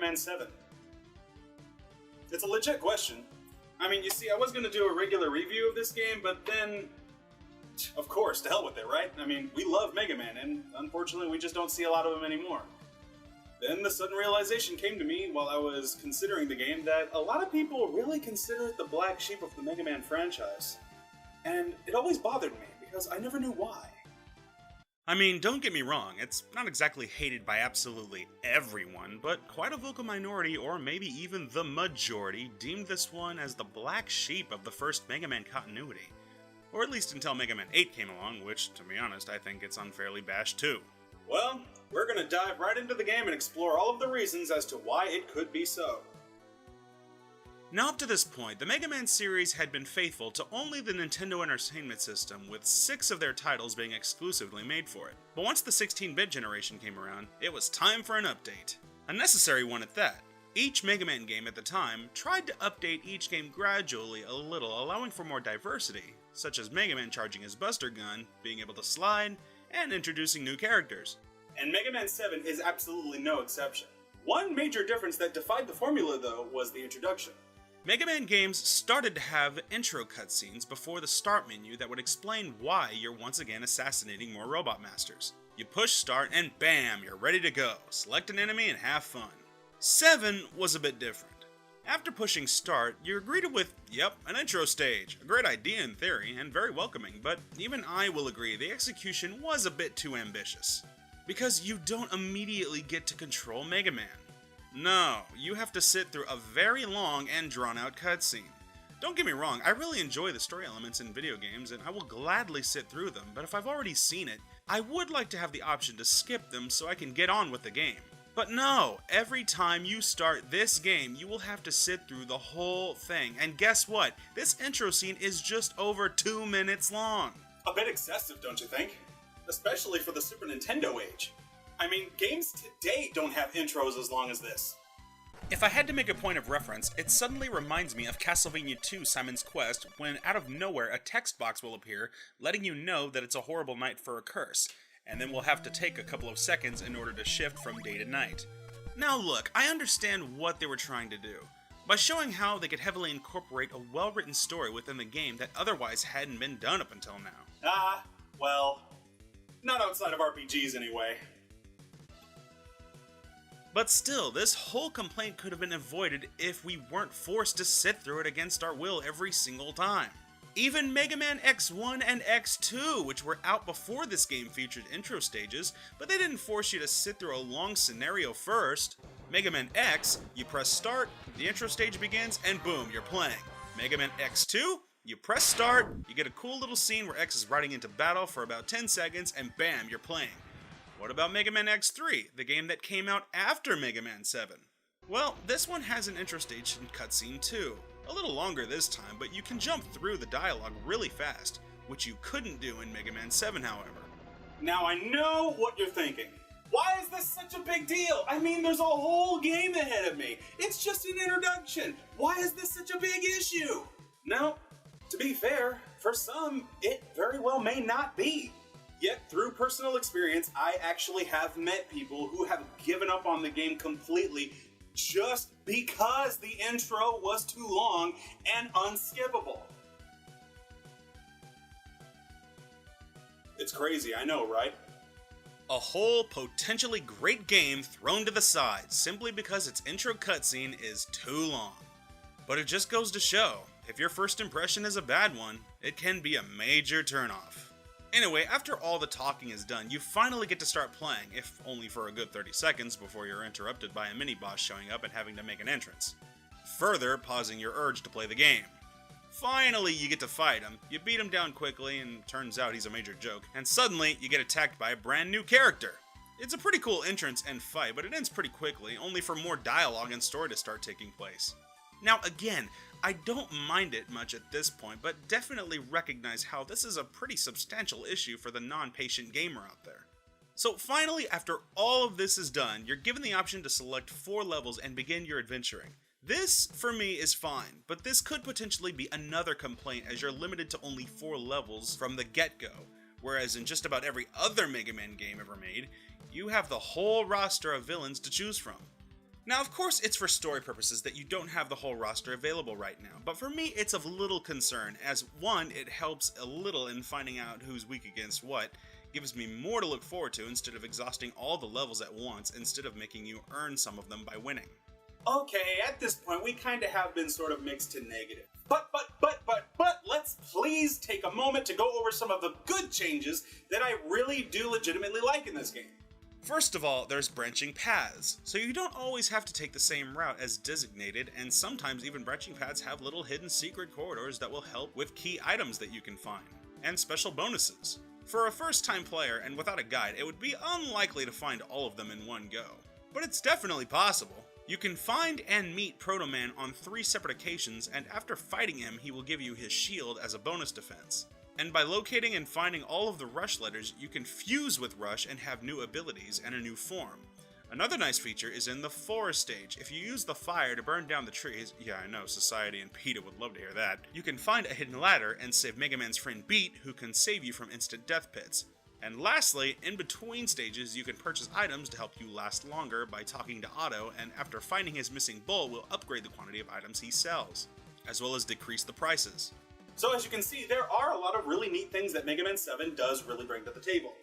Mega Man 7? It's a legit question. I mean, you see, I was going to do a regular review of this game, but then, of course, to hell with it, right? I mean, we love Mega Man, and unfortunately we just don't see a lot of him anymore. Then the sudden realization came to me while I was considering the game that a lot of people really consider it the black sheep of the Mega Man franchise. And it always bothered me, because I never knew why. I mean, don't get me wrong, it's not exactly hated by absolutely everyone, but quite a vocal minority, or maybe even the majority, deemed this one as the black sheep of the first Mega Man continuity. Or at least until Mega Man 8 came along, which, to be honest, I think it's unfairly bashed too. Well, we're gonna dive right into the game and explore all of the reasons as to why it could be so. Now up to this point, the Mega Man series had been faithful to only the Nintendo Entertainment System, with 6 of their titles being exclusively made for it. But once the 16-bit generation came around, it was time for an update. A necessary one at that. Each Mega Man game at the time tried to update each game gradually a little, allowing for more diversity, such as Mega Man charging his Buster Gun, being able to slide, and introducing new characters. And Mega Man 7 is absolutely no exception. One major difference that defied the formula, though, was the introduction. Mega Man games started to have intro cutscenes before the start menu that would explain why you're once again assassinating more Robot Masters. You push start and bam, you're ready to go. Select an enemy and have fun. 7 was a bit different. After pushing start, you're greeted with, yep, an intro stage. A great idea in theory, and very welcoming, but even I will agree the execution was a bit too ambitious. Because you don't immediately get to control Mega Man. No, you have to sit through a very long and drawn-out cutscene. Don't get me wrong, I really enjoy the story elements in video games, and I will gladly sit through them, but if I've already seen it, I would like to have the option to skip them so I can get on with the game. But no, every time you start this game, you will have to sit through the whole thing, and guess what? This intro scene is just over 2 minutes long. A bit excessive, don't you think? Especially for the Super Nintendo age. I mean, games today don't have intros as long as this. If I had to make a point of reference, it suddenly reminds me of Castlevania II Simon's Quest, when out of nowhere a text box will appear letting you know that it's a horrible night for a curse, and then we'll have to take a couple of seconds in order to shift from day to night. Now look, I understand what they were trying to do, by showing how they could heavily incorporate a well-written story within the game that otherwise hadn't been done up until now. Well, not outside of RPGs anyway. But still, this whole complaint could have been avoided if we weren't forced to sit through it against our will every single time. Even Mega Man X1 and X2, which were out before this game, featured intro stages, but they didn't force you to sit through a long scenario first. Mega Man X, you press start, the intro stage begins, and boom, you're playing. Mega Man X2, you press start, you get a cool little scene where X is riding into battle for about 10 seconds, and bam, you're playing. What about Mega Man X3, the game that came out after Mega Man 7? Well, this one has an intro stage and cutscene too. A little longer this time, but you can jump through the dialogue really fast, which you couldn't do in Mega Man 7, however. Now I know what you're thinking. Why is this such a big deal? I mean, there's a whole game ahead of me. It's just an introduction. Why is this such a big issue? Now, to be fair, for some, it very well may not be. Yet, through personal experience, I actually have met people who have given up on the game completely just because the intro was too long and unskippable. It's crazy, I know, right? A whole potentially great game thrown to the side simply because its intro cutscene is too long. But it just goes to show, if your first impression is a bad one, it can be a major turnoff. Anyway, after all the talking is done, you finally get to start playing, if only for a good 30 seconds before you're interrupted by a mini-boss showing up and having to make an entrance, further pausing your urge to play the game. Finally, you get to fight him, you beat him down quickly, and turns out he's a major joke, and suddenly you get attacked by a brand new character. It's a pretty cool entrance and fight, but it ends pretty quickly, only for more dialogue and story to start taking place. Now again, I don't mind it much at this point, but definitely recognize how this is a pretty substantial issue for the non-patient gamer out there. So finally, after all of this is done, you're given the option to select 4 levels and begin your adventuring. This, for me, is fine, but this could potentially be another complaint as you're limited to only 4 levels from the get-go, whereas in just about every other Mega Man game ever made, you have the whole roster of villains to choose from. Now, of course, it's for story purposes that you don't have the whole roster available right now, but for me, it's of little concern, as one, it helps a little in finding out who's weak against what, gives me more to look forward to instead of exhausting all the levels at once instead of making you earn some of them by winning. Okay, at this point, we kinda have been sort of mixed to negative. But, let's please take a moment to go over some of the good changes that I really do legitimately like in this game. First of all, there's branching paths, so you don't always have to take the same route as designated, and sometimes even branching paths have little hidden secret corridors that will help with key items that you can find, and special bonuses. For a first-time player and without a guide, it would be unlikely to find all of them in one go, but it's definitely possible. You can find and meet Proto Man on 3 separate occasions, and after fighting him, he will give you his shield as a bonus defense. And by locating and finding all of the Rush letters, you can fuse with Rush and have new abilities and a new form. Another nice feature is in the forest stage. If you use the fire to burn down the trees, yeah, I know, Society and PETA would love to hear that, you can find a hidden ladder and save Mega Man's friend Beat, who can save you from instant death pits. And lastly, in between stages, you can purchase items to help you last longer by talking to Otto, and after finding his missing bull, will upgrade the quantity of items he sells, as well as decrease the prices. So as you can see, there are a lot of really neat things that Mega Man 7 does really bring to the table.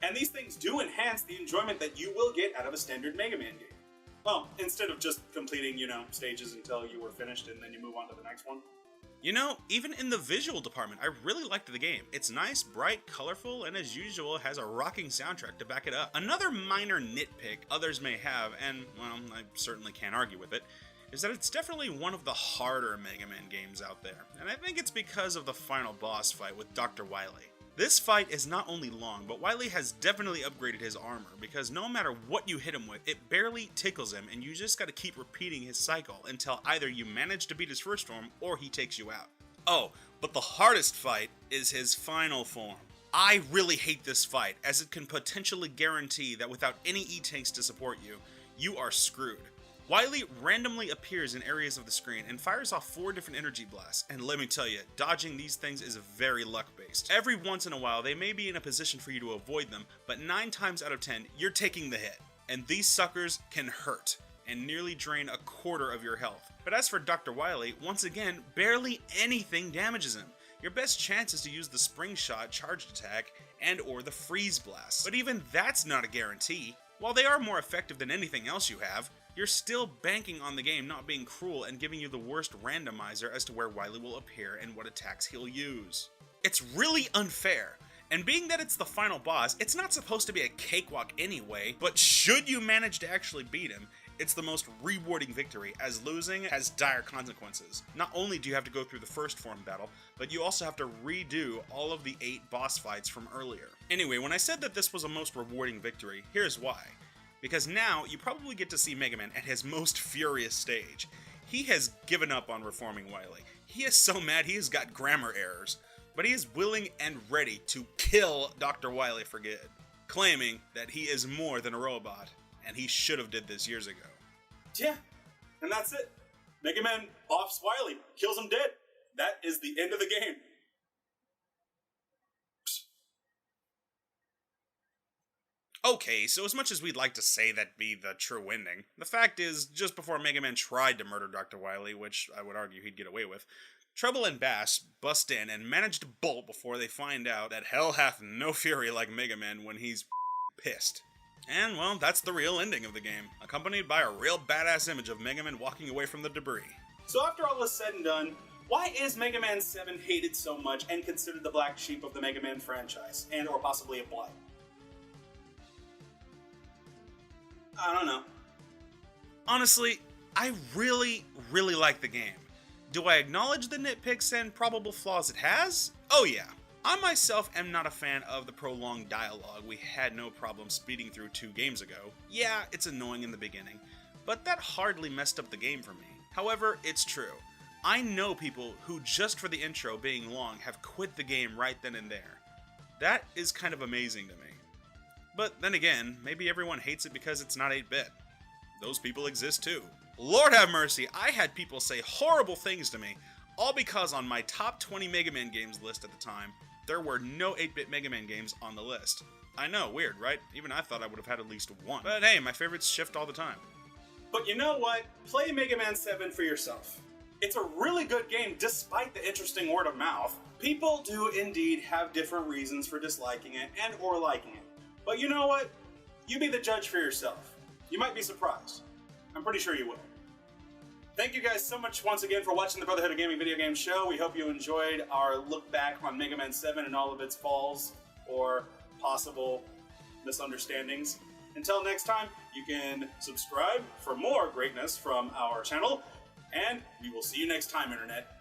And these things do enhance the enjoyment that you will get out of a standard Mega Man game. Well, instead of just completing, stages until you were finished and then you move on to the next one. You know, even in the visual department, I really liked the game. It's nice, bright, colorful, and as usual, has a rocking soundtrack to back it up. Another minor nitpick others may have, and, well, I certainly can't argue with it, is that it's definitely one of the harder Mega Man games out there, and I think it's because of the final boss fight with Dr. Wily. This fight is not only long, but Wily has definitely upgraded his armor, because no matter what you hit him with, it barely tickles him, and you just gotta keep repeating his cycle until either you manage to beat his first form, or he takes you out. Oh, but the hardest fight is his final form. I really hate this fight, as it can potentially guarantee that without any E-tanks to support you, you are screwed. Wily randomly appears in areas of the screen and fires off 4 different energy blasts, and let me tell you, dodging these things is very luck-based. Every once in a while, they may be in a position for you to avoid them, but 9 times out of 10, you're taking the hit. And these suckers can hurt, and nearly drain a quarter of your health. But as for Dr. Wily, once again, barely anything damages him. Your best chance is to use the Spring Shot charged attack and or the Freeze Blast. But even that's not a guarantee. While they are more effective than anything else you have, you're still banking on the game not being cruel and giving you the worst randomizer as to where Wily will appear and what attacks he'll use. It's really unfair, and being that it's the final boss, it's not supposed to be a cakewalk anyway, but should you manage to actually beat him, it's the most rewarding victory, as losing has dire consequences. Not only do you have to go through the first form battle, but you also have to redo all of the 8 boss fights from earlier. Anyway, when I said that this was a most rewarding victory, here's why. Because now, you probably get to see Mega Man at his most furious stage. He has given up on reforming Wily. He is so mad he has got grammar errors. But he is willing and ready to kill Dr. Wily for good, claiming that he is more than a robot, and he should have did this years ago. Yeah, and that's it. Mega Man offs Wily, kills him dead. That is the end of the game. Okay, so as much as we'd like to say that'd be the true ending, the fact is, just before Mega Man tried to murder Dr. Wily, which I would argue he'd get away with, Trouble and Bass bust in and manage to bolt before they find out that hell hath no fury like Mega Man when he's pissed. And, well, that's the real ending of the game, accompanied by a real badass image of Mega Man walking away from the debris. So after all is said and done, why is Mega Man 7 hated so much and considered the black sheep of the Mega Man franchise, and or possibly a blight? I don't know. Honestly, I really like the game. Do I acknowledge the nitpicks and probable flaws it has? Oh yeah. I myself am not a fan of the prolonged dialogue we had no problem speeding through 2 games ago. Yeah, it's annoying in the beginning, but that hardly messed up the game for me. However, it's true. I know people who just for the intro being long have quit the game right then and there. That is kind of amazing to me. But then again, maybe everyone hates it because it's not 8-bit. Those people exist too. Lord have mercy, I had people say horrible things to me, all because on my top 20 Mega Man games list at the time, there were no 8-bit Mega Man games on the list. I know, weird, right? Even I thought I would have had at least one. But hey, my favorites shift all the time. But you know what? Play Mega Man 7 for yourself. It's a really good game despite the interesting word of mouth. People do indeed have different reasons for disliking it and or liking it. But you know what? You be the judge for yourself. You might be surprised. I'm pretty sure you will. Thank you guys so much once again for watching the Brotherhood of Gaming video game show. We hope you enjoyed our look back on Mega Man 7 and all of its falls or possible misunderstandings. Until next time, you can subscribe for more greatness from our channel, and we will see you next time, Internet.